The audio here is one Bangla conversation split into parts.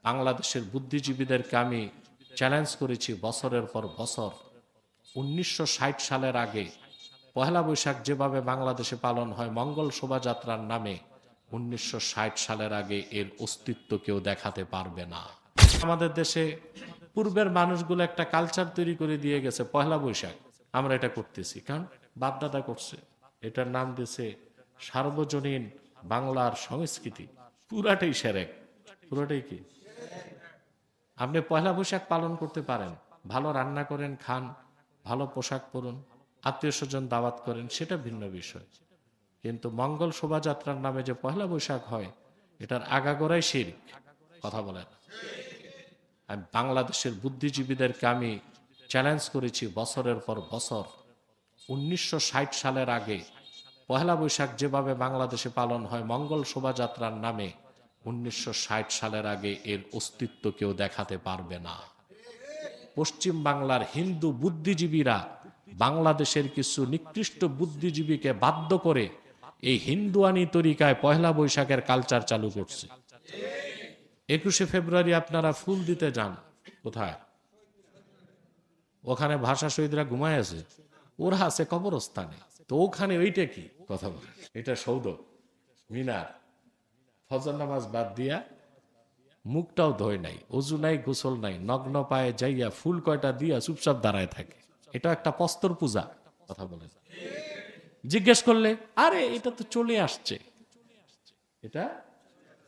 বাংলাদেশের বুদ্ধিজীবীদেরকে আমি চ্যালেঞ্জ করেছি বছরের পর বছর 1960 সালের আগে পহেলা বৈশাখ যেভাবে বাংলাদেশে পালন হয় মঙ্গল শোভাযাত্রার নামে 1960 সালের আগে এর অস্তিত্ব কেউ দেখাতে পারবে না। আমাদের দেশে পূর্বের মানুষগুলো একটা কালচার তৈরি করে দিয়ে গেছে পহেলা বৈশাখ আমরা এটা করতেছি, কারণ বাপদাদা করছে, এটার নাম দিয়েছে সার্বজনীন বাংলার সংস্কৃতি। পুরাটাই সেরেক, পুরোটাই কি। আপনি পয়লা বৈশাখ পালন করতে পারেন, ভালো রান্না করেন, খান, ভালো পোশাক পরুন, আত্মীয় স্বজন দাওয়াত করেন, সেটা ভিন্ন বিষয়। কিন্তু মঙ্গল শোভাযাত্রার নামে যে পয়লা বৈশাখ হয় এটার আগাগোড়াই শিরক। কথা বলেন। আমি বাংলাদেশের বুদ্ধিজীবীদেরকে আমি চ্যালেঞ্জ করেছি বছরের পর বছর 1960 সালের আগে পহেলা বৈশাখ যেভাবে বাংলাদেশে পালন হয় মঙ্গল শোভাযাত্রার নামে 1960 সালের আগে এর অস্তিত্ব কেউ দেখাতে পারবে না। পশ্চিম বাংলার হিন্দু বুদ্ধিজীবীরা বাংলাদেশের কিছু নিকৃষ্ট বুদ্ধিজীবীকে বাধ্য করে এই হিন্দুয়ানি তরিকায় পহেলা বৈশাখের কালচার চালু করছে। 21শে ফেব্রুয়ারি আপনারা ফুল দিতে যান, কোথায়? ওখানে ভাষা শহীদরা ঘুমায় আছে, ওরা আছে কবরস্থানে। তো ওখানে ওইটা কি কথা বলে, এটা সৌদ মিনার। ফজর নামাজ বাদ দিয়া মুখটাও ধোয় নাই, অজু নাই, গোসল নাই, নগ্ন পায়ে যাইয়া ফুল কয়টা দিয়া চুপচাপ দাঁড়ায় থাকে। এটা একটা পস্তর পূজা। কথা বলেন। জিজ্ঞেস করলে আরে এটা তো চলে আসছে, এটা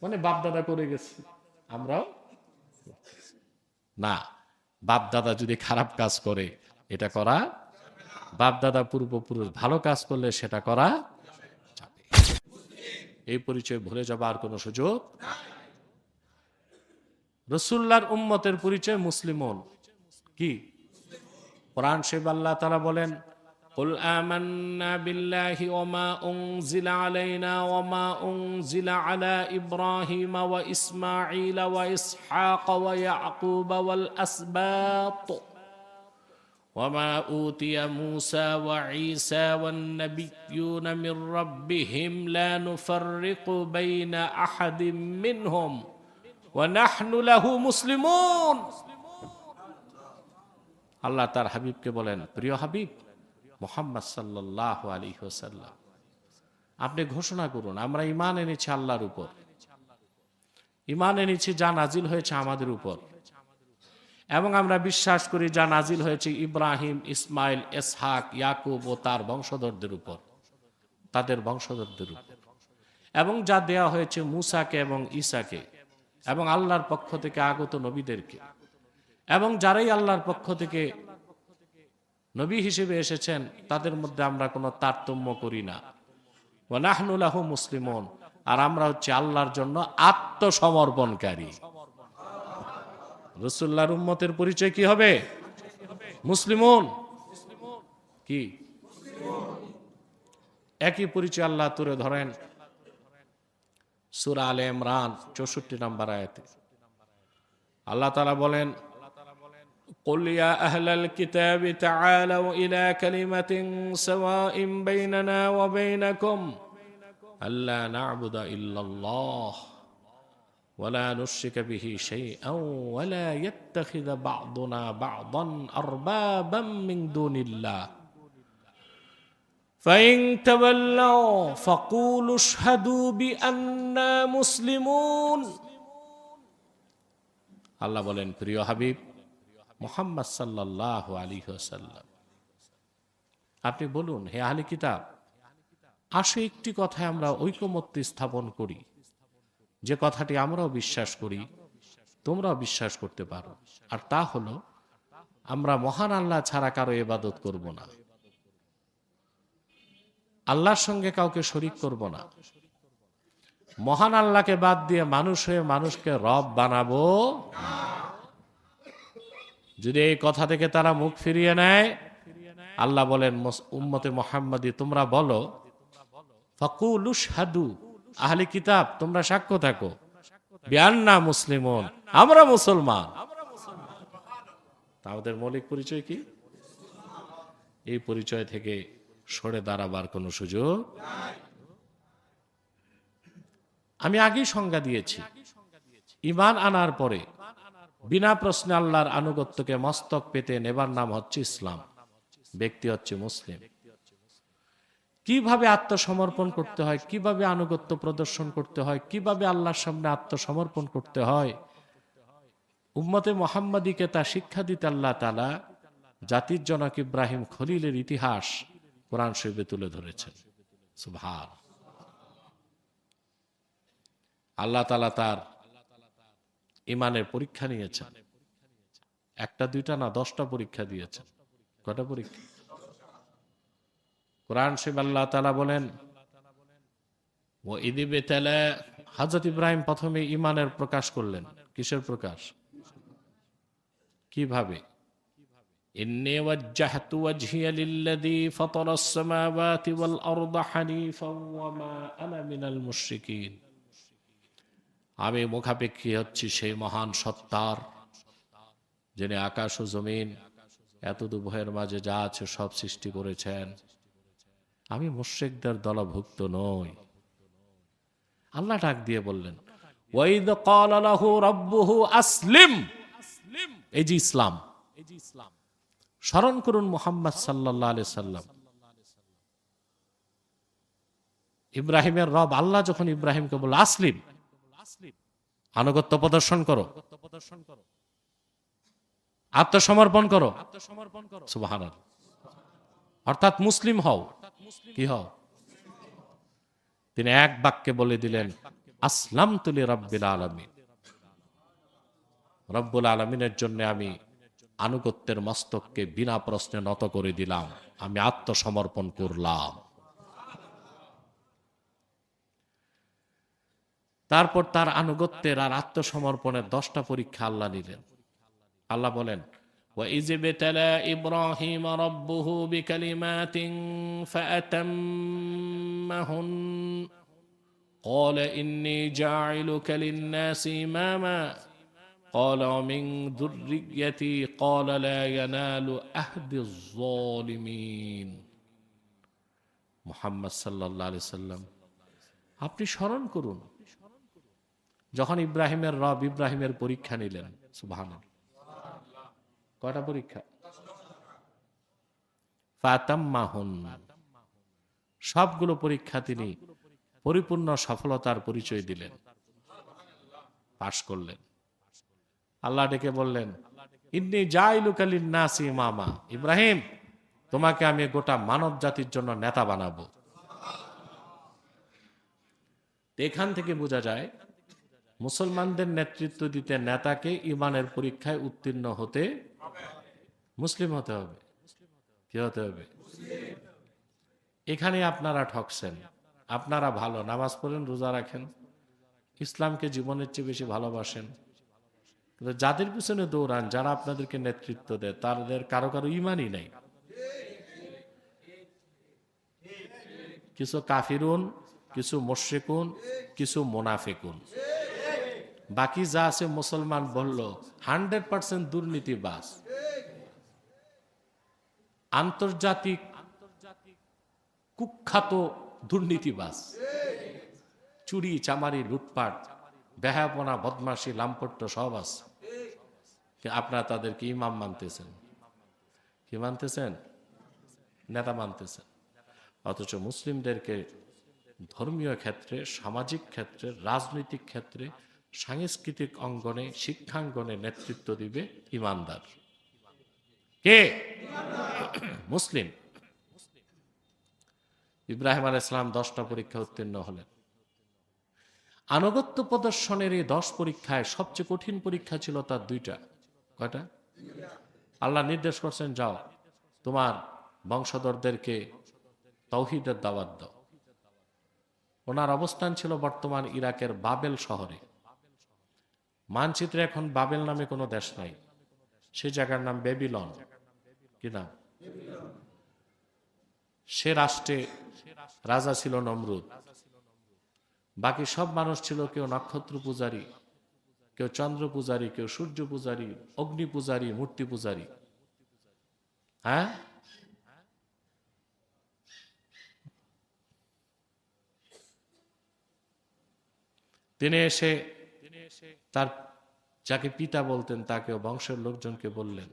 মানে বাপদাদা করে গেছে, আমরাও না। বাপদাদা যদি খারাপ কাজ করে এটা করা, বাপদাদা পূর্বপুরুষ ভালো কাজ করলে সেটা করা যাবে। এই পরিচয় ভুলে যাবার কোনো সুযোগ। রাসূলুল্লাহর উম্মতের পরিচয় মুসলিমুন কি? কোরআন শরীফ আল্লাহ তাআলা বলেন, কুল আমান্না বিল্লাহি ওয়া মা উনজিলা আলাইনা ওয়া মা উনজিলা আলা ইব্রাহিম ওয়া ইসমাঈল ওয়া ইসহাক ওয়া ইয়াকুব ওয়াল আসবাত ওয়া মা উতিয়া মূসা ওয়া ঈসা ওয়ান নাবিয়্যুনা মির রাব্বিহিম লা নুফাররিকু বাইনা আহাদিম মিনহুম ওয়া নাহনু লাহু মুসলিমুন। আল্লাহ তার হাবিবকে বলেন, প্রিয় হাবিব মুহাম্মদ সাল্লাল্লাহু আলাইহি ওয়াসাল্লাম, আপনি ঘোষণা করুন আমরা ঈমান এনেছি আল্লাহর উপর, ঈমান এনেছি যা নাজিল হয়েছে আমাদের উপর, এবং আমরা বিশ্বাস করি যা নাজিল হয়েছে ইব্রাহিম, ইসমাইল, ইসহাক, ইয়াকুব ও তার বংশধরদের উপর, তাদের বংশধরদের উপর, এবং যা দেয়া হয়েছে মূসাকে এবং ঈসাকে এবং আল্লাহর পক্ষ থেকে আগত নবীদেরকে, এবং যারাই আল্লাহর পক্ষ থেকে নবী হিসেবে এসেছেন তাদের মধ্যে আমরা কোনো তারতম্য করি না। ওয়া নাহনু লাহু মুসলিমুন, আর আমরা হচ্ছে আল্লাহর জন্য আত্মসমর্পণকারী। রাসূলুল্লাহর উম্মতের পরিচয় কি হবে? মুসলিমুন কি? একই পরিচয় আল্লাহ তুলে ধরেন সূরা আলে ইমরান 64 নম্বর আয়াতে। আল্লাহ তাআলা বলেন, قل يا أهل الكتاب تعالوا إلى كلمة سواء بيننا وبينكم ألا نعبد إلا الله ولا نشرك به شيئا ولا يتخذ بعضنا بعضا أربابا من دون الله فإن تولوا فقولوا اشهدوا بأننا مسلمون। আল্লাহ বলেন, প্রিয় হাবিব মুহাম্মদ সাল্লাল্লাহু আলাইহি ওয়াসাল্লাম, আপনি বলুন, হে আহলে কিতাব, আসো একটি কথায় আমরা ঐকমত্য স্থাপন করি, যে কথাটি আমরাও বিশ্বাস করি তোমরাও বিশ্বাস করতে পারো, আর তা হলো আমরা মহান আল্লাহ ছাড়া কারো ইবাদত করব না, আল্লাহর সঙ্গে কাউকে শরীক করব না, মহান আল্লাহকে বাদ দিয়ে মানুষ হয়ে মানুষকে রব বানাবো না। যদি এই কথা থেকে তারা মুখ ফিরিয়ে নেয়, আল্লাহ বলেন, উম্মতে মুহাম্মাদি তোমরা বলো, ফাকুলু শাহাদু, আহলে কিতাব তোমরা সাক্ষ্য থাকো, বিআন্না মুসলিমুন, আমরা মুসলমান। আমাদের মৌলিক পরিচয় কি? এই পরিচয় থেকে সরে দাঁড়াবার কোনো সুযোগ নাই। আমি আগেই সংজ্ঞা দিয়েছি, ঈমান আনার পরে বিনা প্রশ্নে আল্লাহর আনুগত্যকে মস্তক পেতে নেবার নাম হচ্ছে ইসলাম, ব্যক্তি হচ্ছে মুসলিম। কিভাবে আত্মসমর্পণ করতে হয়, কিভাবে আনুগত্য প্রদর্শন করতে হয়, কিভাবে আল্লাহর সামনে আত্মসমর্পণ করতে হয়, উম্মতে মুহাম্মাদীকে তা শিক্ষা দিতে আল্লাহ তাআলা জাতির জনক ইব্রাহিম খলিলের ইতিহাস কোরআন শরীফে তুলে ধরেছেন। সুবহান। আল্লাহ তাআলা তার ঈমানের পরীক্ষা নিয়েছেন, একটা দুইটা না 10টা পরীক্ষা দিয়েছেন। কয়টা পরীক্ষা? কোরআন শরীফ আল্লাহ তাআলা বলেন, ও ইদিবেতালা, হযরত ইব্রাহিম প্রথমে ঈমানের প্রকাশ করলেন। কিসের প্রকাশ? কিভাবে? ইন্নী ওয়াজ্জাহতু ওয়াজহিয়া লিল্লাযী ফাতারাস সামাওয়াতি ওয়াল আরদা হানিফাও ওয়া মা আনা মিনাল মুশরিকিন। আমি মুখাপেক্ষী হচ্ছি সেই মহান সত্তার, যিনি আকাশ ও জমিন এতদুভয়ের মাঝে যা আছে সব সৃষ্টি করেছেন। আমি মুশরিকদের দলভুক্ত নই। আল্লাহ ডাক দিয়ে বললেন, ওয়াইদ ক্বালা লাহু রাব্বুহু আসলিম। এই যে ইসলাম, স্মরণ করুন মুহাম্মদ সাল্লাল্লাহু আলাইহি সাল্লাম। ইব্রাহিমের রব আল্লাহ যখন ইব্রাহিমকে বলল আসলিম, আনুগত্য প্রদর্শন করো, আত্মসমর্পণ করো, সুবহানাল্লাহ, অর্থাৎ মুসলিম হও। কি হও? তিনি এক বাক্যে বলে দিলেন, আসলামতু লিরাব্বিল আলামিন। রব্বুল আলামিনের জন্য আমি আনুগত্যের মস্তককে বিনা প্রশ্নে নত করে দিলাম, আমি আত্মসমর্পণ করলাম। তারপর তার আনুগত্যের আর আত্মসমর্পণের 10টা পরীক্ষা আল্লাহ নিলেন। আল্লাহ বলেন, وَإِذِ ابْتَلَى إِبْرَاهِيمَ رَبُّهُ بِكَلِمَاتٍ فَأَتَمَّهُنَّ قَالَ إِنِّي جَاعِلُكَ لِلنَّاسِ إِمَامًا قَالَ وَمِنْ ذُرِّيَّتِي قَالَ لَا يَنَالُ عَهْدِي الظَّالِمِينَ। মুহাম্মদ সাল্লাল্লাহু আলাইহি সাল্লাম, আপনি স্মরণ করুন যখন ইব্রাহিমের রব ইব্রাহিমের পরীক্ষা নিলেন। সুবহানাল্লাহ। কয়টা পরীক্ষা? ফাতাম্মাহুন, সবগুলো পরীক্ষা তিনি পরিপূর্ণ সফলতার পরিচয় দিলেন, পাশ করলেন। আল্লাহ ডেকে বললেন, ইন্নী জাইলুকা লিন্নাসি ইমামা। ইব্রাহিম, তোমাকে আমি গোটা মানব জাতির জন্য নেতা বানাবো। এখান থেকে বোঝা যায় মুসলমানদের নেতৃত্ব দিতে নেতাকে ঈমানের পরীক্ষায় উত্তীর্ণ হতে, মুসলিম হতে হবে। কি হতে হবে? এখানে আপনারা ঠকছেন। আপনারা ভালো নামাজ পড়েন, রোজা রাখেন, ইসলামকে জীবনের চেয়ে বেশি ভালোবাসেন, কিন্তু যাদের পিছনে দৌড়ান, যারা আপনাদেরকে নেতৃত্ব দেয়, তাদের কারো কারো ঈমানই নাই। কিছু কাফিরুন, কিছু মুশরিকুন, কিছু মুনাফিকুন, বাকি যা আছে মুসলমান বলল 100% দুর্নীতিবাজ, আন্তর্জাতিক কুখ্যাত দুর্নীতিবাজ, চুরি চামারি লুটপাট বেহায়াপনা বদমাশি লাম্পট্য সব আছে। আপনারা তাদেরকে ইমাম মানতেছেন, কি মানতেছেন? নেতা মানতেছেন। অথচ মুসলিমদেরকে ধর্মীয় ক্ষেত্রে, সামাজিক ক্ষেত্রে, রাজনৈতিক ক্ষেত্রে, সাংস্কৃতিক অঙ্গনে, শিক্ষাঙ্গনে নেতৃত্ব দিবে ইমানদার। কে? মুসলিম। ইব্রাহিম আলাইহিস সালাম 10টা পরীক্ষা উত্তীর্ণ হলেন। আনুগত্য প্রদর্শনের এই 10 পরীক্ষায় সবচেয়ে কঠিন পরীক্ষা ছিল তার 2টা। কয়টা? আল্লাহ নির্দেশ করছেন, যাও তোমার বংশধরদেরকে তাওহীদের দাওয়াত দাও। ওনার অবস্থান ছিল বর্তমান ইরাকের বাবেল শহরে। মানচিত্রে এখন বাবেল নামে কোনো দেশ নাই, সে জায়গার নাম বেবিলন। কি নাম? সে রাষ্ট্রে রাজা ছিল নমরুদ। বাকি সব মানুষ ছিল কেউ নক্ষত্র পূজারী, কেউ চন্দ্র পূজারী, কেউ সূর্য পূজারী, অগ্নি পূজারী, মূর্তি পূজারী। হ্যাঁ, তিনি এসে তার যাকে পিতা বলতেন তাকে বংশের লোকজনকে বললেন,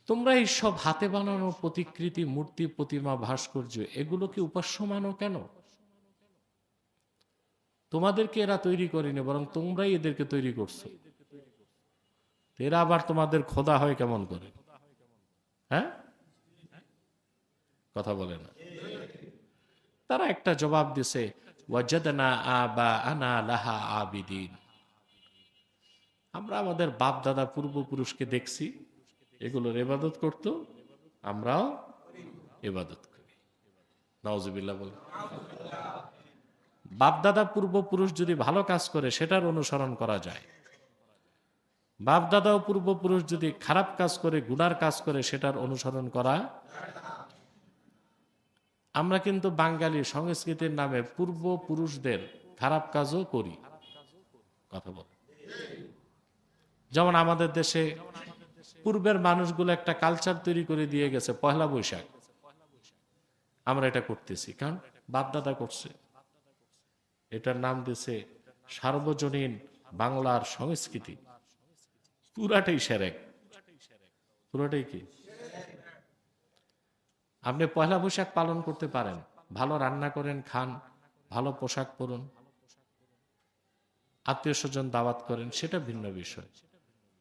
তোমরা এই সব হাতে বানানো প্রতিকৃতি, মূর্তি, প্রতিমা, ভাস্কর্য এগুলোকে উপাস্য মানো কেন? তোমাদেরকে এরা তৈরি করেনি, বরং তোমরাই এদেরকে তৈরি করছো। এরা আবার তোমাদের খোদা হয় কেমন করে? হ্যাঁ, কথা বলে না। তারা একটা জবাব দিছে, ওয়াজাদনা আবাআনা লাহা আবিদিন। আমরা আমাদের বাপ দাদা পূর্বপুরুষকে দেখছি এগুলোর ইবাদত করত, আমরাও ইবাদত করি। নাউজুবিল্লাহ বলে। বাপ দাদা পূর্বপুরুষ যদি ভালো কাজ করে সেটার অনুসরণ করা যায়, বাপ দাদা ও পূর্বপুরুষ যদি খারাপ কাজ করে, গুনার কাজ করে, সেটার অনুসরণ করা। আমরা কিন্তু বাঙালি সংস্কৃতির নামে পূর্বপুরুষদের খারাপ কাজও করি। কথা বল। যেমন আমাদের দেশে পূর্বের মানুষগুলো একটা কালচার তৈরি করে দিয়ে গেছে, পহেলা বৈশাখ আমরা এটা করতেছি কারণ বাপ দাদা করছে। এটার নাম দিছে সার্বজনীন বাংলার সংস্কৃতি। পুরাটাই সেরেক, পুরাটাই কি। আপনি পয়লা বৈশাখ পালন করতে পারেন, ভালো রান্না করেন, খান, ভালো পোশাক পরুন, আত্মীয় স্বজন দাওয়াত করেন, সেটা ভিন্ন বিষয়।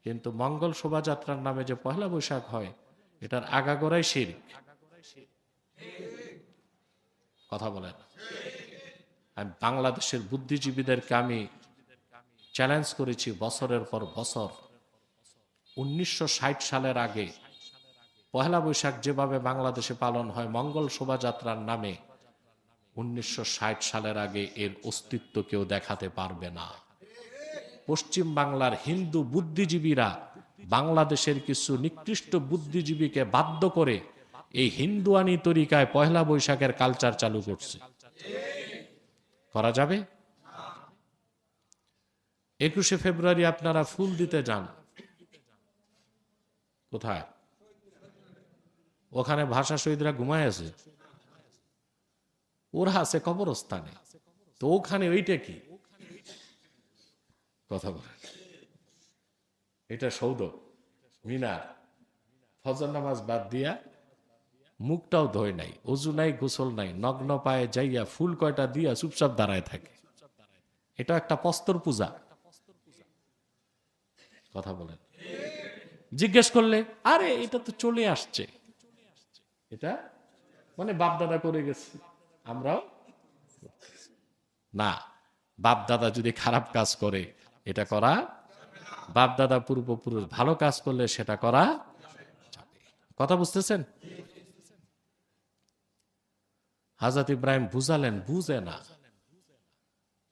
কিন্তু মঙ্গল শোভাযাত্রার নামে যে পয়লা বৈশাখ হয়, এটার আগাগোড়াই শিরক। কথা বলেন। আমি বাংলাদেশের বুদ্ধিজীবীদেরকে আমি চ্যালেঞ্জ করেছি বছরের পর বছর, 1960 সালের আগে পহেলা বৈশাখ যেভাবে বাংলাদেশে পালন হয় মঙ্গল শোভাযাত্রার নামে, 1960 সালের আগে এর অস্তিত্ব কেউ দেখাতে পারবে না। পশ্চিম বাংলার হিন্দু বুদ্ধিজীবীরা বাংলাদেশের কিছু নিকৃষ্ট বুদ্ধিজীবীকে বাধ্য করে এই হিন্দুয়ানি তরিকায় পহেলা বৈশাখের কালচার চালু করছে। করা যাবে? 21শে ফেব্রুয়ারি আপনারা ফুল দিতে যান, কোথায়? ওখানে ভাষা শহীদরা ঘুমায় আছে, ওরা আছে কবরস্থানে, তো ওখানে ওইটা কি? কথা বলে। এটা সৌদ মিনার, ফজর নামাজ বাদ দিয়া মুখটাও ধোয় নাই, অজু নাই, গোসল নাই, নগ্ন পায়ে যাইয়া ফুল কয়টা দিয়া চুপচাপ দাঁড়ায় থাকে। এটা একটা প্রস্তর পূজা। কথা বলেন। জিজ্ঞেস করলে আরে এটা তো চলে আসছে, এটা মানে বাপ দাদা করে গেছে, আমরাও না। বাপ দাদা যদি খারাপ কাজ করে এটা করা, বাপ দাদা পূর্বপুরুষ ভালো কাজ করলে সেটা করা যাবে। কথা বুঝতেছেন? হযরত ইব্রাহিম বুঝালেন, বুঝে না।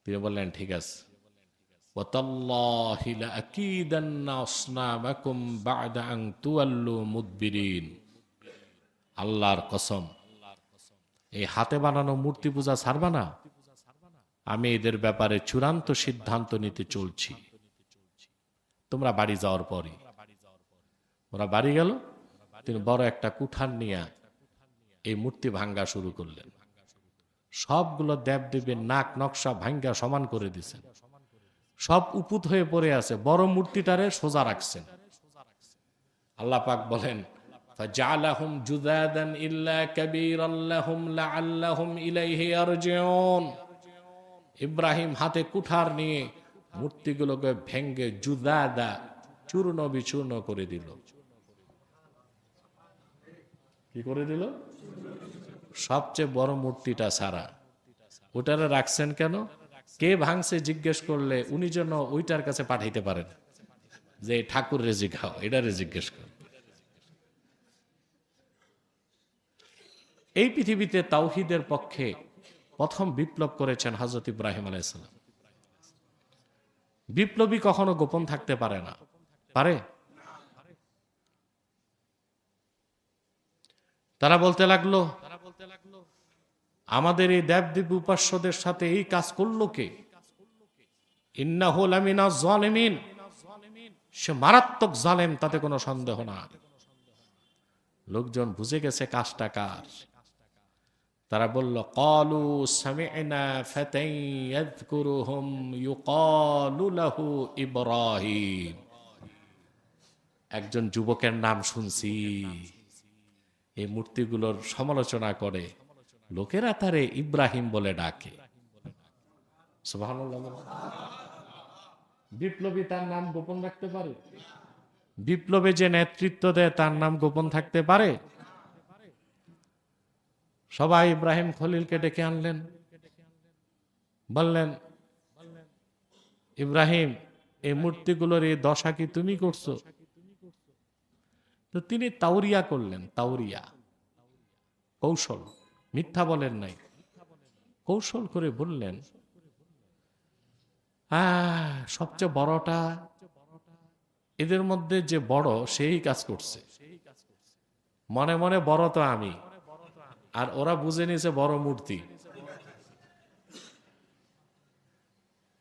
তিনি বললেন ঠিক আছে, ওয়াতাল্লাহি লাআকিদান্না আসনামাকুম বা'দা আন তুওয়াল্লু মুদবিরিন। আল্লাহর কসম, এই হাতে বানানো মূর্তি পূজা ছাড়বা না, আমি এদের ব্যাপারে চূড়ান্ত সিদ্ধান্ত নিতে চলছি তোমরা বাড়ি যাওয়ার পরই। ওরা বাড়ি গেল, তিনি বড় একটা কুঠার নিয়ে এই মূর্তি ভাঙ্গা শুরু করলেন। সবগুলো দেবদেবীর নাক নকশা ভাঙ্গা সমান করে দিছেন, সব উপুত হয়ে পড়ে আছে, বড় মূর্তিটারে সোজা রাখছেন। আল্লাহ পাক বলেন, ফাজআলাহুম জুদাদান ইল্লা কাবীরান লাহুম লাআল্লাহুম ইলাইহি ইয়ারজিউন। ইব্রাহিম হাতে কুঠার নিয়ে মূর্তিগুলোকে ভেঙ্গে জুদাদা, চূর্ণ বিচূর্ণ করে দিল। কি করে দিল? সবচেয়ে বড় মূর্তিটা ছাড়া। ওটারে রাখছেন কেন? কে ভাঙছে জিজ্ঞেস করলে উনি যেন ওইটার কাছে পাঠাইতে পারেন যে ঠাকুর রেজি খাও, এটারে জিজ্ঞেস কর। এই পৃথিবীতে তাওহীদের পক্ষে প্রথম বিপ্লব করেছেন হযরত ইব্রাহিম আলাইহিস সালাম। বিপ্লবী কখনো গোপন থাকতে পারে না, পারে? তারা বলতে লাগলো, আমাদের এই দেবদেবী উপাস্যদের সাথে এই কাজ করলো কে? ইন্নাহু লামিনাজ জালিমিন, সে মারাত্মক জালেম, তাতে কোনো সন্দেহ না। লোকজন বুঝে গেছে কাজটা কার। তারা বলল, ক্বালু সামি'না ফাতান ইয়াযকুরুহুম ইউক্বালু লাহু ইব্রাহিম। একজন যুবকের নাম শুনছি, এই মূর্তিগুলোর সমালোচনা করে, লোকেরা তারে ইব্রাহিম বলে ডাকে। সুবহানাল্লাহ। বিপ্লবী তার নাম গোপন রাখতে পারে? বিপ্লবে যে নেতৃত্ব দেয় তার নাম গোপন থাকতে পারে? সবাই ইব্রাহিম খলিলকে ডেকে আনলেন, বললেন, ইব্রাহিম, এই মূর্তিগুলোর এই দশা কি তুমি করছো? তো তিনি তাওরিয়া করলেন, তাওরিয়া, কৌশল, মিথ্যা বলেন নাই, কৌশল করে বললেন, সবচেয়ে বড়টা, এদের মধ্যে যে বড় সেই কাজ করছে, মনে মনে বড় তো আমি, আর ওরা বুঝে নিয়েছে বড় মূর্তি।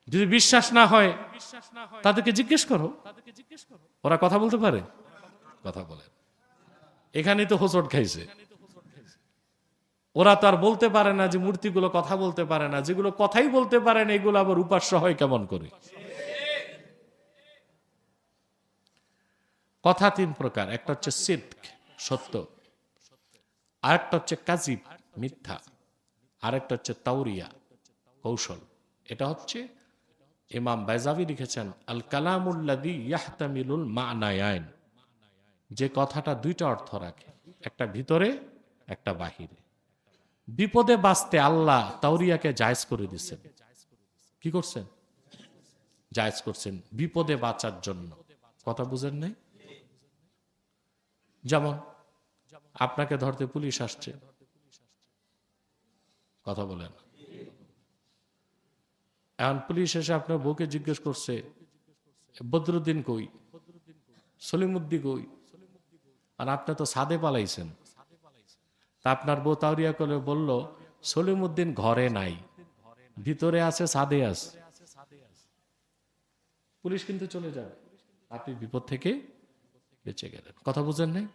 যদি বিশ্বাস না হয় তাদেরকে জিজ্ঞেস করো, ওরা কথা বলতে পারে, কথা বলে। এখানেই তো হোঁচট খাইছে। ওরা তো আর বলতে পারে না যে মূর্তিগুলো কথা বলতে পারে না, যেগুলো কথাই বলতে পারে না এগুলো আবার উপাস্য হয় কেমন করে? কথা তিন প্রকার, একটা হচ্ছে সিদক, সত্য, আরেকটা হচ্ছে কাযিব, মিথ্যা, আরেকটা হচ্ছে তাওরিয়া, কৌশল। এটা হচ্ছে ইমাম বাইজাভি লিখেছেন, আল কালামুল্লাযী ইয়াহতামিলুল মা'নায়াইন, যে কথাটা দুইটা অর্থ রাখে, একটা ভিতরে একটা বাহিরে। বিপদে বাঁচতে আল্লাহ তাওরিয়াকে জায়েজ করে দিচ্ছেন। কি করছেন? জায়েজ করছেন বিপদে বাঁচার জন্য। কথা বুঝেন নাই? যেমন আপনাকে ধরতে পুলিশ আসছে, কথা বলেন, এখন পুলিশ এসে আপনার বউকে জিজ্ঞেস করছে, বদরুদ্দিন কই, সলিমুদ্দিন কই, আর আপনি তো সাদে পালাইছেন। তা আপনার বউ তাওরিয়া করে বলল, সলিমুদ্দিন ঘরে নাই, ভিতরে আছে, সাদে আছে। পুলিশ কিন্তু চলে যাবে, আপনি বিপদ থেকে বেঁচে গেলেন। কথা বুঝেন নাই?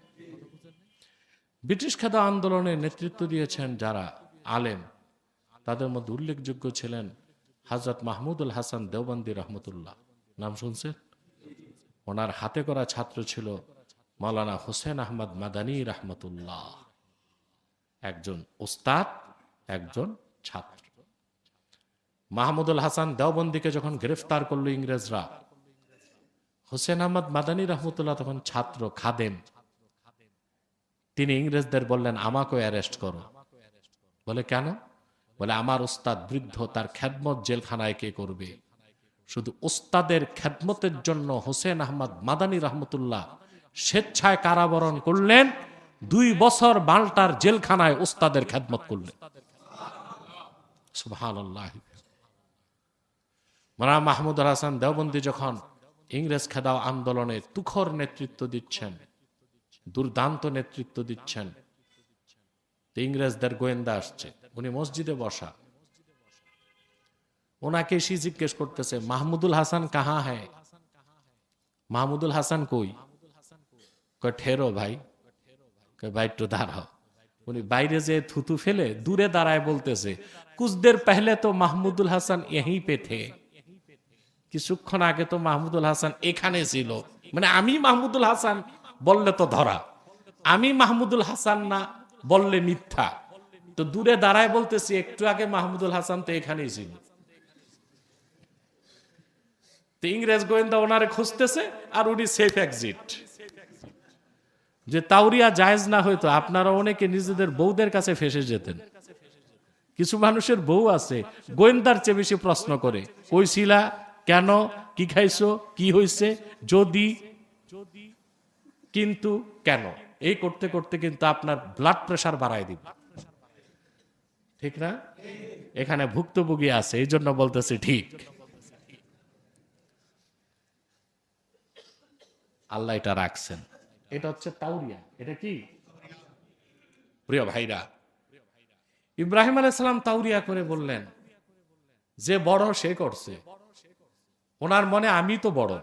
ব্রিটিশ খেদা আন্দোলনের নেতৃত্ব দিয়েছেন যারা আলেম, তাদের মধ্যে উল্লেখযোগ্য ছিলেন হযরত মাহমুদুল হাসান দেওবন্দি রহমতুল্লাহ। নাম শুনছেন? ওনার হাতে করা ছাত্র ছিল মাওলানা হোসেন আহমদ মাদানী রহমতুল্লাহ, একজন ওস্তাদ, একজন ছাত্র। মাহমুদুল হাসান দেওবন্দিকে যখন গ্রেফতার করলো ইংরেজরা, হোসেন আহমদ মাদানী রহমতুল্লাহ তখন ছাত্র, খাদেম। তিনি ইংরেজদের বললেন, আমাকেও অ্যারেস্ট করো। বলে কেন? বলে আমার ওস্তাদ বৃদ্ধ, তার খেদমত জেলখানায় কে করবে? শুধু ওস্তাদের খেদমতের জন্য হোসেন আহমদ মাদানী রহমতুল্লাহ স্বেচ্ছায় কারাবরণ করলেন, 2 বছর মাল্টার জেলখানায় ওস্তাদের খেদমত করলেন। সুবহানাল্লাহ। মাওলানা মাহমুদুল হাসান দেওবন্দি যখন ইংরেজ খেদাও আন্দোলনে তুখর নেতৃত্ব দিচ্ছেন, দুর্দান্ত নেতৃত্ব দিচ্ছেন, ইংরেজদের গোয়েন্দা আসছে, উনি মসজিদে বসা, ওনাকে এসে জিজ্ঞেস করতেছে, মাহমুদুল হাসান কাহা হ্যায়? মাহমুদুল হাসান কই? কয় ঠেরো ভাই। কয় ভাই একটু দাঁড়াও। উনি বাইরে যে থুতু ফেলে দূরে দাঁড়ায় বলতেছে, কুছ দের পহলে তো মাহমুদুল হাসান यहीं पे थे, কিছুক্ষণ আগে তো মাহমুদুল হাসান এখানে ছিল। মানে আমি মাহমুদুল হাসান বললে তো ধরা, আমি মাহমুদুল হাসান না বললে মিথ্যা। তো দূরে দাঁড়ায় বলতেছি, একটু আগে মাহমুদুল হাসান তো এখানেই ছিল। তো ইংরেজ গোয়েন্দা ওনারে খুঁজতেছে, আর উনি সেফ এক্সিট। যে তাওরিয়া জায়েজ না হইতো, আপনারা অনেকে নিজেদের বউদের কাছে ফেসে যেতেন। কিছু মানুষের বউ আছে গোয়েন্দার চেয়ে বেশি প্রশ্ন করে, কইছিলা কেন, কি খাইছো, কি হইছে, যদি, কিন্তু, কেন, এই করতে করতে কিন্তু আপনার ব্লাড প্রেশার বাড়ায় দিবে। ঠিক না? এখানে ভুক্তভোগী আছে, এই জন্য বলতেছি ঠিক। আল্লাহ এটা রাখছেন। এটা হচ্ছে তাওরিয়া। এটা কি? প্রিয় ভাইরা, ইব্রাহিম আলাইহিস সালাম তাওরিয়া করে বললেন, যে বড় সে করছে। ওনার মনে আমি তো বড়,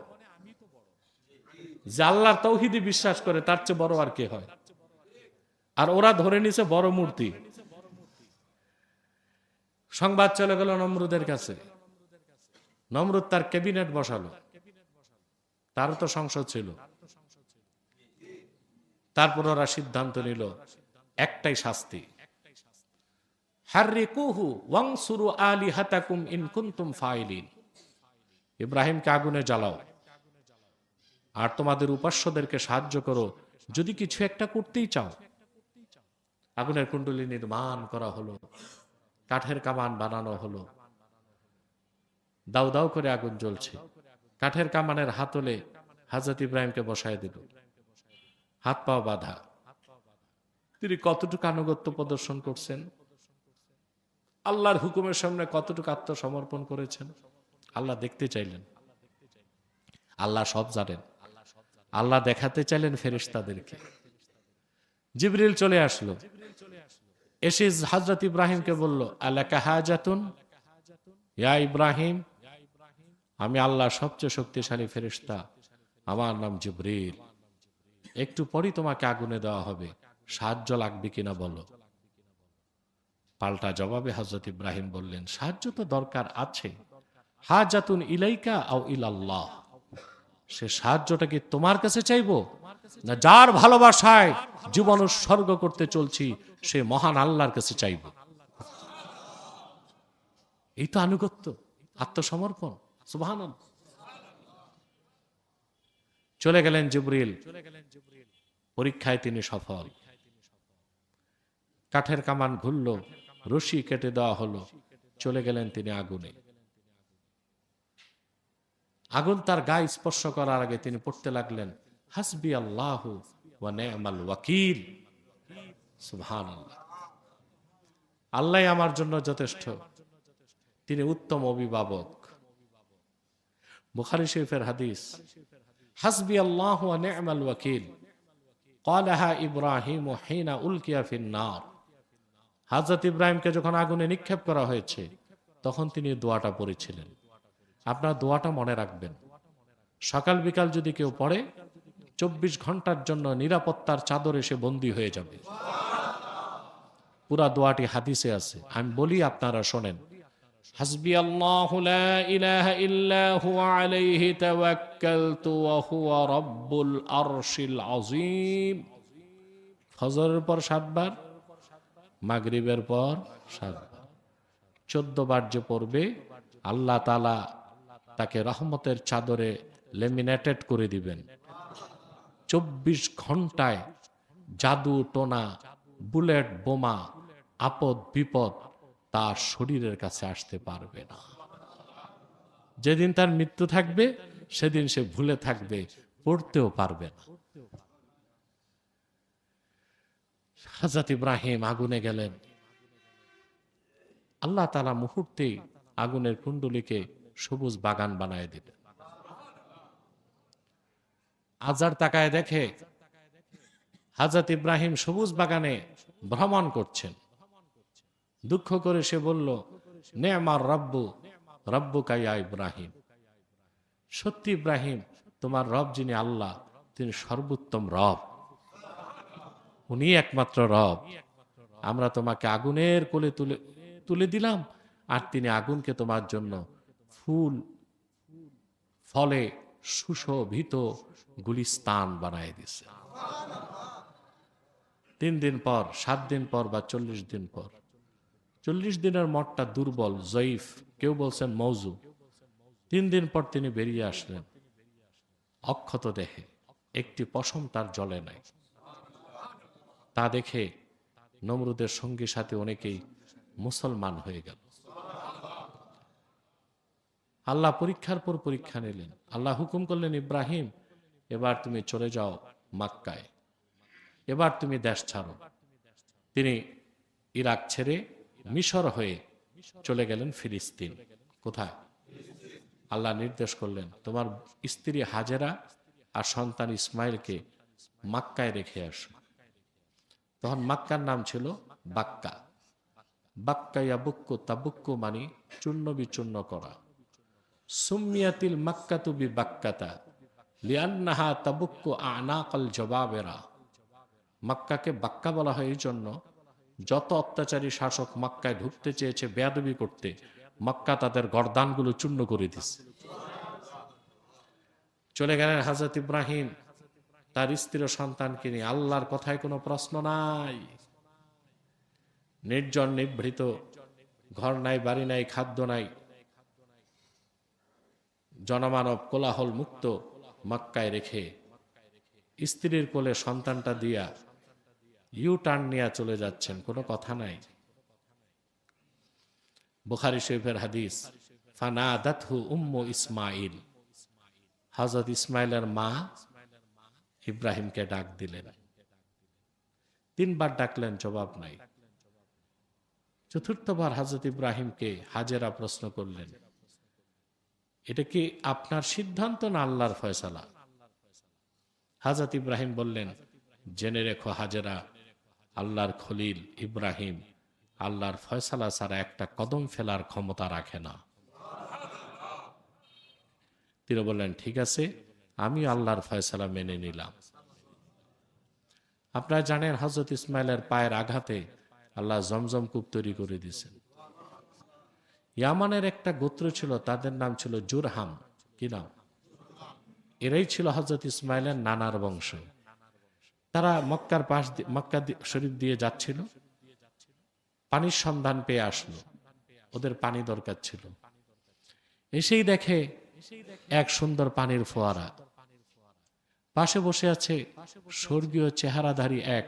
যে আল্লাহর তাওহীদে বিশ্বাস করে তার চেয়ে বড় আর কে হয়? আর ওরা ধরে নিছে বড় মূর্তি। সংবাদ চলে গেল নমরুদের কাছে। নমরুদ তার ক্যাবিনেট বসালো, তারও তো সংসদ ছিল। তারপর ওরা সিদ্ধান্ত নিল একটাই শাস্তি, হাররিকুহু ওয়ানসুরু আলিহাতাকুম ইন কুনতুম ফাইলিন। ইব্রাহিমকে আগুনে জ্বালাও আর তোমাদের উপাস্যদেরকে সাহায্য করো যদি কিছু একটা করতেই চাও। আগুনের কুণ্ডলী নির্মাণ করা হলো, কাঠের কামান বানানো হলো, দাউ দাউ করে আগুন জ্বলছে। কাঠের কামানের হাতলে হযরত ইব্রাহিমকে বসায় দিল, হাত পা বাঁধা। তিনি কতটুকু আনুগত্য প্রদর্শন করছেন, আল্লাহর হুকুমের সামনে কতটুকু আত্মসমর্পণ করেছেন, আল্লাহ দেখতে চাইলেন। আল্লাহ সব জানেন। আল্লাহ দেখাতে চাইলেন ফেরেশতাদেরকে। জিবরিল চলে আসলো, এসে হযরত ইব্রাহিমকে বলল, আলাকা হাজাতুন ইয়া ইব্রাহিম, আমি আল্লাহ সবচেয়ে শক্তিশালী ফেরেশতা, আমার নাম জিবরিল। একটু পরই তোমাকে আগুনে দেওয়া হবে, সাহায্য লাগবে কিনা বলো। পাল্টা জবাবে হযরত ইব্রাহিম বললেন, সাহায্য তো দরকার আছে। হাজাতুন ইলাইকা আও ইলাল্লাহ, সে সাহায্যটা কি তোমার কাছে চাইবো, না যার ভালোবাসায় জীবন উৎসর্গ করতে চলছি সে মহান আল্লাহর কাছে চাইব? এই তো আনুগত্য, আত্মসমর্পণ। সুবহানাল্লাহ। চলে গেলেন জিবরিল, পরীক্ষায় তিনি সফল। কাঠের কামান ঘুরল, রশি কেটে দেওয়া হলো, চলে গেলেন তিনি আগুনে। আগুন তার গায়ে স্পর্শ করার আগে তিনি পড়তে লাগলেন, হাসবি আল্লাহু ওয়া নি'মাল ওয়াকিল। সুবহানাল্লাহ। আল্লাহ আমার জন্য যথেষ্ট, তিনি উত্তম অভিভাবক। বুখারী শরীফের হাদিস, হাসবি আল্লাহু ওয়া নি'মাল ওয়াকিল ক্বালাহা ইব্রাহিম হিনা উলকিয়া ফিন নার। হযরত ইব্রাহিমকে যখন আগুনে নিক্ষেপ করা হয়েছে তখন তিনি দোয়াটা পড়েছিলেন। আপনারা দোয়াটা মনে রাখবেন। সকাল বিকাল যদি কেউ পড়ে 24 ঘন্টার জন্য নিরাপত্তার চাদরে সে বন্দী হয়ে যাবে। পুরা দোয়াটি হাদিসে আছে, আমি বলি আপনারা শোনেন। হাসবি আল্লাহু লা ইলাহা ইল্লা হুয়া আলাইহি তাওয়াক্কালতু ওয়া হুয়া রাব্বুল আরশিল আযীম। ফজরের পর 7 বার, মাগরিবের পর 7 বার, 14 বার যে পড়বে আল্লাহ তাআলা তাকে রহমতের চাদরে লেমিনেটেড করে দিবেন। 24 ঘন্টায় জাদু টোনা, বুলেট বোমা, আপদ বিপদ তার শরীরের কাছে আসতে পারবে না। যেদিন তার মৃত্যু থাকবে সেদিন সে ভুলে থাকবে, পড়তেও পারবে না। হযরত ইব্রাহিম আগুনে গেলেন, আল্লাহ তাআলা মুহূর্তেই আগুনের কুণ্ডলীকে সবুজ বাগান বানায় দিলেন। আজার তাকায় দেখে হযরত ইব্রাহিম সবুজ বাগানে ভ্রমণ করছেন। দুঃখ করে সে বলল, নেমার রব্বু রব্বুকা ইয়া ইব্রাহিম। সত্যি ইব্রাহিম, তোমার রব যিনি আল্লাহ, তিনি সর্বোত্তম রব, উনি একমাত্র রব। আমরা তোমাকে আগুনের কোলে তুলে দিলাম আর তিনি আগুনকে তোমার জন্য ফুল ফলে সুশোভিত গুলিস্তান বানায় দিছে। 3 দিন পর, 7 দিন পর বা 40 দিন পর, 40 দিনের মঠটা দুর্বল, জয়ীফ, কেউ বলছেন মৌজু। 3 দিন পর তিনি বেরিয়ে আসলেন অক্ষত দেহে, একটি পশম তার জ্বলে নাই। তা দেখে নমরুদের সঙ্গী সাথে অনেকেই মুসলমান হয়ে গেল। আল্লাহ পরীক্ষার পর পরীক্ষা নিলেন। আল্লাহ হুকুম করলেন, ইব্রাহিম এবার তুমি চলে যাও মক্কায়, এবার তুমি দেশ ছাড়ো। তিনি ইরাক ছেড়ে মিশর হয়ে চলে গেলেন ফিলিস্তিন। কোথায়? আল্লাহ নির্দেশ করলেন, তোমার স্ত্রী হাজেরা আর সন্তান ইসমাইলকে মক্কায় রেখে আসো। তখন মক্কার নাম ছিল বাক্কা। বাক্কা ইয়াবুক্কু তাবুক্কু মানে চূর্ণ বিচূর্ণ করা। সুম্মিয়াতিল মাক্কাতু বিবাক্কাতা লিআন্নাহা তাবুক্কু আনাকাল জবাবেরা। মক্কাকে বাক্কা বলা হয় এই জন্য, যত অত্যাচারী শাসক মক্কায় ঢুকতে চেয়েছে বেয়াদবি করতে, মক্কা তাদের গর্দানগুলো চূর্ণ করে দিচ্ছে। চলে গেলেন হযরত ইব্রাহিম তার স্ত্রী ও সন্তানকে নিয়ে। আল্লাহর কথায় কোনো প্রশ্ন নাই। নির্জন নিভৃত, ঘর নাই, বাড়ি নাই, খাদ্য নাই, জনমানব কোলাহল মুক্ত মক্কায় রেখে স্ত্রীর কোলে সন্তানটা দিয়া ইউ টার্ন নিয়ে চলে যাচ্ছেন, কোনো কথা নাই। বুখারী শরীফের হাদিস, ফানাদাতহু উম্মু ইসমাইল, হযরত ইসমাইলের মা ইব্রাহিমকে ডাক দিলেন। 3 বার ডাকলেন, জবাব নাই। চতুর্থবার হযরত ইব্রাহিমকে হাজেরা প্রশ্ন করলেন, এটা কি আপনার সিদ্ধান্ত না আল্লাহর ফয়সালা? হযরত ইব্রাহিম বললেন, জেনে রেখো হাজেরা, আল্লাহর খলিল ইব্রাহিম আল্লাহর ফয়সালা ছাড়া একটা কদম ফেলার ক্ষমতা রাখে না। তিনি বললেন, ঠিক আছে, আমি আল্লাহর ফয়সালা মেনে নিলাম। আপনারা জানেন হযরত ইসমাইলের পায়ের আঘাতে আল্লাহ জমজম কূপ তৈরি করে দিয়েছেন। ইয়ামানের একটা গোত্র ছিল, তাদের নাম ছিল জুরহাম। কি নাম? এরাই ছিল হযরত ইসমাইলের নানার বংশ। তারা মক্কার পাশ মক্কা শরীফ দিয়ে যাচ্ছিল, পানির সন্ধান পেয়ে আসলো, ওদের পানি দরকার ছিল। এসেই দেখে এক সুন্দর পানির ফোয়ারা, পাশে বসে আছে স্বর্গীয় চেহারাধারী এক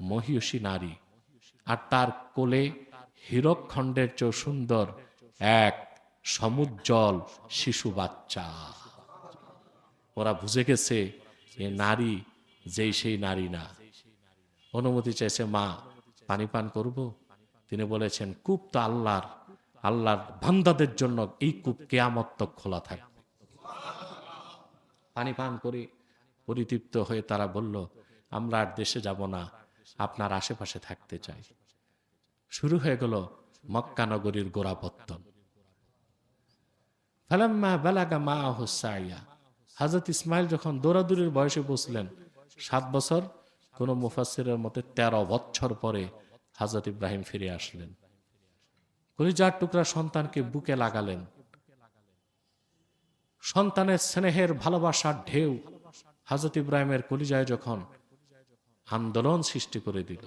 মহিষী নারী, আর তার কোলে হীরকখণ্ডের চেয়ে সুন্দর এক সমুজ্জ্বল শিশু বাচ্চা। ওরা বুঝে গেছে এ নারী যেই সেই নারী না। অনুমতি চাইছে, মা পানি পান করব? তিনি বলেছেন, কূপ তো আল্লাহর, আল্লাহর বান্দাদের জন্য এই কূপ কিয়ামত তক খোলা থাকবে। পানি পান করে পরিতৃপ্ত হয়ে তারা বলল, আমরা আর দেশে যাব না, আপনার আশেপাশে থাকতে চাই। শুরু হয়ে গেল মক্কা নগরীর গোড়াপত্তন। ফালাম্মা বালাগা মাআহু সাইয়া, হযরত ইসমাইল যখন দৌড়াদৌড়ির বয়সে পৌঁছলেন, 7 বছর, কোন মুফাসসিরের মতে 13 বছর পরে হযরত ইব্রাহিম ফিরে আসলেন। কলিজার টুকরা সন্তানকে বুকে লাগালেন। সন্তানের স্নেহের ভালোবাসার ঢেউ হযরত ইব্রাহিমের কলিজায় যখন আন্দোলন সৃষ্টি করে দিল,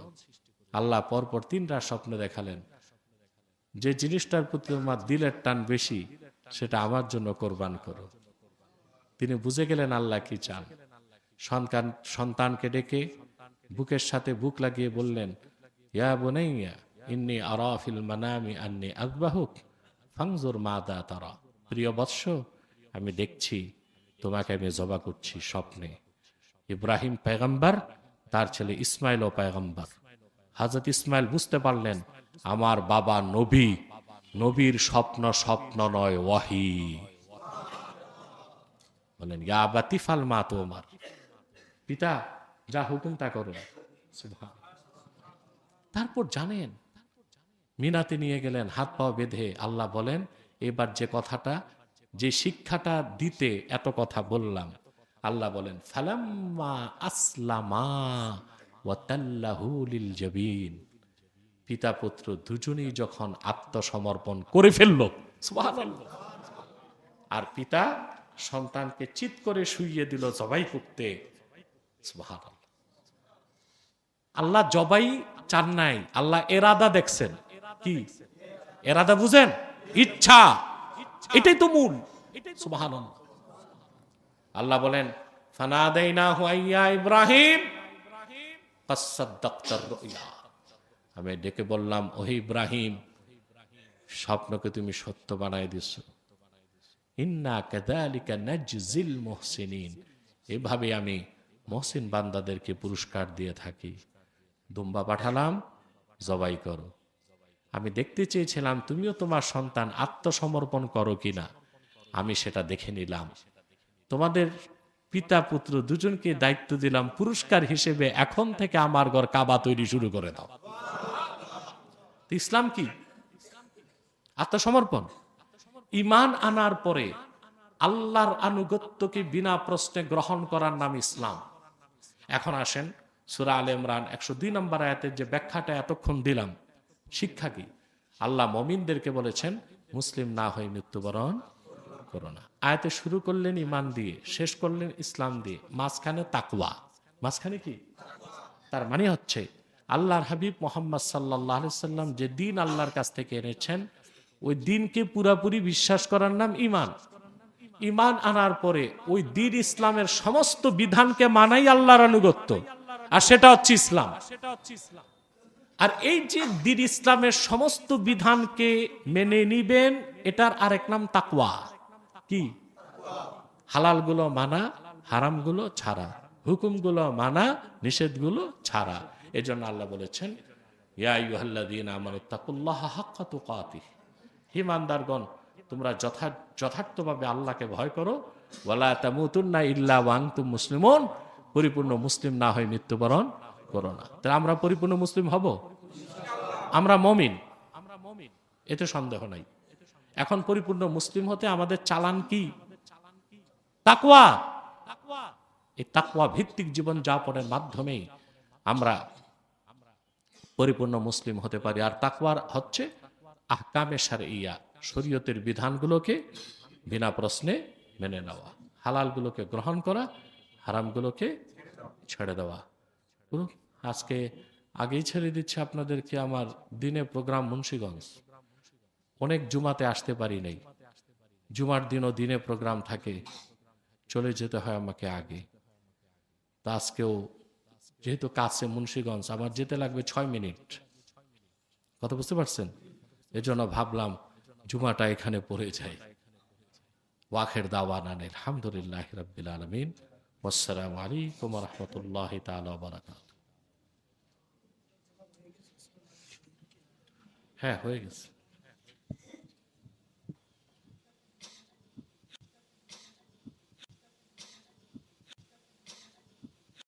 আল্লাহ পরপর 3 রাত স্বপ্নে দেখালেন, যে জিনিসটার প্রতি তোমার দিলের টান বেশি সেটা আমার জন্য কোরবান করো। তিনি বুঝে গেলেন আল্লাহ কি চান। সন্তানকে ডেকে বুকের সাথে বুক লাগিয়ে বললেন, ইয়া বুনাইয়া ইন্নী আরা ফিল মানামি আন্নী আযবাহুক ফানজুর মাযা তারা। প্রিয় বৎস, আমি দেখছি তোমাকে আমি জবা করছি স্বপ্নে। ইব্রাহিম পয়গম্বর, তার ছেলে ইসমাইলও পয়গম্বর। হযরত ইসমাইল বুঝতে পারলেন, আমার বাবা নবী, নবীর স্বপ্ন স্বপ্ন নয়, ওয়াহি। বলেন, ইয়া আবাতি ফাল মা তুমার, পিতা যা হুকুম তা করো। সুবহানাল্লাহ। তারপর জানেন, মিনাতে নিয়ে গেলেন, হাত পা বেঁধে। আল্লাহ বলেন, এবার যে কথাটা, যে শিক্ষাটা দিতে এত কথা বললাম, আল্লাহ বলেন, ফালাম্মা আসলামা ওয়া তাল্লাহু লিল জাবিন, পিতা পুত্র দুজনেই যখন আত্মসমর্পণ করে ফেলল, সুবহানাল্লাহ, আর পিতা সন্তানকে চিৎ করে শুইয়ে দিল জবাই করতে, সুবহানাল্লাহ। আল্লাহ জবাই চান নাই, আল্লাহ এরাদা দেখছেন। কি এরাদা বুঝেন? ইচ্ছা, এটাই তো মূল। সুবহানাল্লাহ। আল্লাহ বলেন, ফানাদাইনাহু আইয়া ইব্রাহিম ফাসাদ্দাকতার রুয়া, আমি ডেকে বললাম, ওহে ইব্রাহিম, স্বপ্নকে তুমি সত্য বানায় দিছো। ইন্না কাযালিকা নাজজিল মুহসিনিন, এভাবে আমি মুহসিন বান্দাদেরকে পুরস্কার দিয়ে থাকি। দুম্বা পাঠালাম, জবাই করো। আমি দেখতে চেয়েছিলাম তুমিও তোমার সন্তান আত্মসমর্পণ করো কিনা, আমি সেটা দেখে নিলাম। তোমাদের পিতা পুত্র দুজনকে দায়িত্ব দিলাম পুরস্কার হিসেবে, এখন থেকে আমার ঘর কাবা তৈরি শুরু করে দাও। ইসলাম কি? আত্মসমর্পণ। ঈমান আনার পরে আল্লাহর আনুগত্যকে বিনা প্রশ্নে গ্রহণ করার নাম ইসলাম। এখন আসেন, সূরা আলে ইমরান 102 নম্বর আয়াতের যে ব্যাখ্যাটা এতক্ষণ দিলাম, শিক্ষা কি? আল্লাহ মুমিনদেরকে বলেছেন মুসলিম না হয়ে মৃত্যুবরণ করো না। আয়াতে শুরু করলেন ইমান দিয়ে, শেষ করলেন ইসলাম দিয়ে, মাঝখানে তাকওয়া। মাঝখানে কি? তার মানে হচ্ছে আল্লাহর হাবিব মোহাম্মদ সাল্লাল্লাহু আলাইহি সাল্লাম যে দিন আল্লাহর কাছ থেকে এনেছেন, ওই দিনকে পুরাপুরি বিশ্বাস করার নাম ইমান। ইমান আনার পরে ওই দিন ইসলামের সমস্ত বিধানকে মানাই আল্লাহর আনুগত্য, আর সেটা হচ্ছে ইসলাম। আর এই যে দিন ইসলামের সমস্ত বিধানকে মেনে নিবেন, এটার আরেক নাম তাকওয়া। কি? হালালগুলো মানা, হারামগুলো ছাড়া, হুকুমগুলো মানা, নিষেধগুলো ছাড়া। এজন্য আল্লাহ বলেছেন ইয়া আইয়ুহাল্লাযীনা আমানুত্তাকুল্লাহা হাক্কা তুকাতিহ, হে ঈমানদারগণ তোমরা যথার্থভাবে আল্লাহকে ভয় করো, ওয়ালা তামুতুন্না ইল্লা ওয়া আনতুম মুসলিমুন, পরিপূর্ণ মুসলিম না হয়ে মৃত্যুবরণ করো না। তাহলে আমরা পরিপূর্ণ মুসলিম হব? আমরা মুমিন, এতে সন্দেহ নাই। এখন পরিপূর্ণ মুসলিম হতে আমাদের চালান কি? তাকওয়া। এই তাকওয়া ভিত্তিক জীবন যাপনের মাধ্যমে আমরা পরিপূর্ণ মুসলিম হতে পারি। আর তাকওয়ার হচ্ছে আহকামে শারঈয়া, শরীয়তের বিধানগুলোকে বিনা প্রশ্নে মেনে নেওয়া, হালালগুলোকে গ্রহণ করা, হারামগুলোকে ছেড়ে দেওয়া। আজকে আগেই ছেড়ে দিচ্ছে আপনাদেরকে আমার দিনে প্রোগ্রাম মুন্সিগঞ্জ, অনেক জুমাতে আসতে পারি নাই, জুমার দিনও দিনে প্রোগ্রাম থাকে, চলে যেতে হয় আমাকে আগে। তা আজকেও যেহেতু কাছে মুন্সিগঞ্জ, আমার যেতে লাগবে 6 মিনিট। কথা বুঝতে পারছেন? এজন্য ভাবলাম জুমাটা এখানে পড়ে যায়। ওয়াখির দাওয়ানা আলহামদুলিল্লাহি রাব্বিল আলামিন, ওয়াসসালামু আলাইকুম ওয়া রাহমাতুল্লাহি তাআলা ওয়া বারাকাতুহু। হ্যাঁ, হয়ে গেছে।